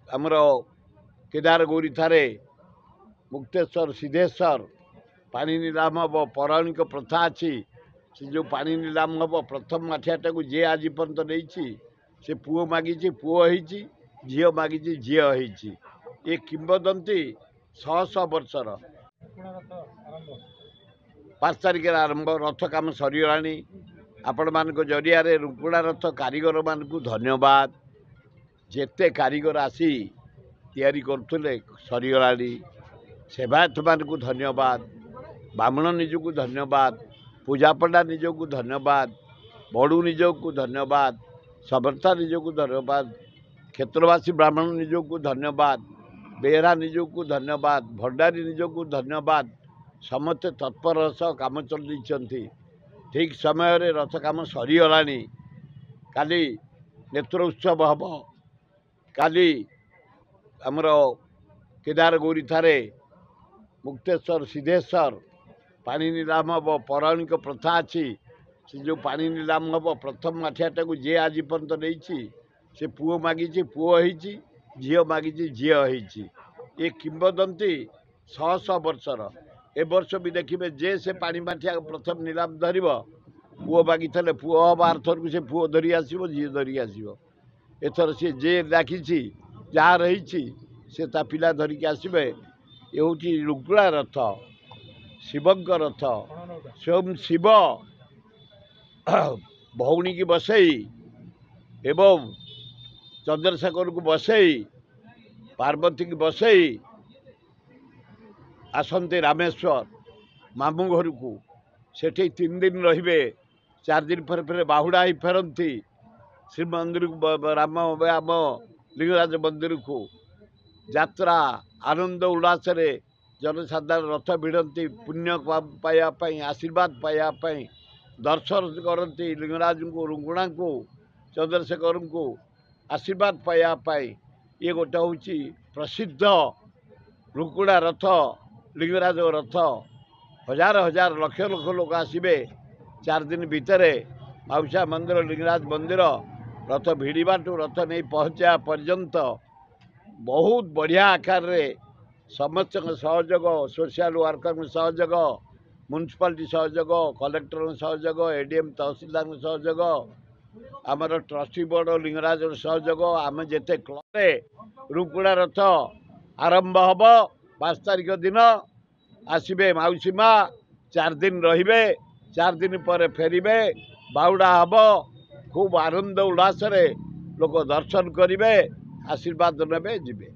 आमर केदार गौरी थारे मुक्तेश्वर सिद्धेश्वर पानी नीलाम हम पौराणिक प्रथा अच्छी से जो पानी नीलाम हम प्रथम माठियाटा को जी आज पर्यंत नहीं से पुओ मागिची पुओ होईची झील मागिची झील होईची ये किंबदंती 100 वर्षर 5 तारिख आरंभ रथ काम सरीगला आपण मान जरिया रुकुणा रथ कारीगर मान धन्यवाद जेते कारीगर आसी तैयारी करुले सरीगला सेवायत मान धन्यवाद ब्राह्मण निजक धन्यवाद पूजा पंडा निजक धन्यवाद बड़ू निजक धन्यवाद समर्था निजक धन्यवाद क्षेत्रवासी ब्राह्मण निजक धन्यवाद बेहरा निजक धन्यवाद भंडारी निजक धन्यवाद समस्ते तत्पर सह काम चलती ठीक समय रे रथ काम सरीगला काली नेत्र उत्सव हम काली आमर केदार गौरी थारे मुक्तेश्वर सिद्धेश्वर पानी नीलाम हम पौराणिक प्रथा अच्छी से जो पानी नीलाम हम प्रथम माठियाटा को जी आज पर्यंत नहीं से पुओ मागिची पुओ होईची झील मागिची झील होईची ये किंबदंती 100 वर्षर ए वर्ष भी देखिए जे से पानी माठिया प्रथम नीलाम धर पुओ मागी पुओ हम आरथर को से पुओ धरी आसो झी धरी आसो एथर सी जे डाकी जहाँ रही से ता पिला धरिक आसबे ये हूँ रुकुणा रथ शिवंक रथ स्वयं शिव भौणी की बसई एवं चंद्रशेखर को बसई पार्वती की बसई आसंते रामेश्वर मामू घर को सेठी 3 दिन रहिबे 4 दिन पर फिर बाहुड़ा ही फेरती श्रीमंदिर को राम आम लिंगराज मंदिर को यात्रा आनंद उल्लास जनसाधारण रथ भिड़ती पुण्य पाइबापी आशीर्वाद पाइबापी दर्शन करती लिंगराज को रुंगुणा को चंद्रशेखर को आशीर्वाद पाइबापी ये गोटे हूँ प्रसिद्ध रुकुणा रथ लिंगराज रथ हजार हजार लक्ष लक्ष लोक आसबे 4 दिन भितर माउसा मंदिर लिंगराज मंदिर रथ भिड़ाठू रथ नहीं पहुँचा पर्यंत बहुत बढ़िया आकार रे समस्त सहयोग सोशल वर्कर सहयोग म्युनिसिपालिटी सहयोग कलेक्टर सहयोग एडीएम तहसीलदार सहयोग आमर ट्रस्टी बोर्ड लिंगराज सहयोग आम जिते क्लब रुकुणा रथ आरंभ हम 5 तारिख दिन आसबे मौसी माँ 4 दिन रे 4 दिन पर फेरबे बाहुड़ा हम खूब आनंद उल्लास लोक दर्शन करेंगे आशीर्वाद नेबे जीवे।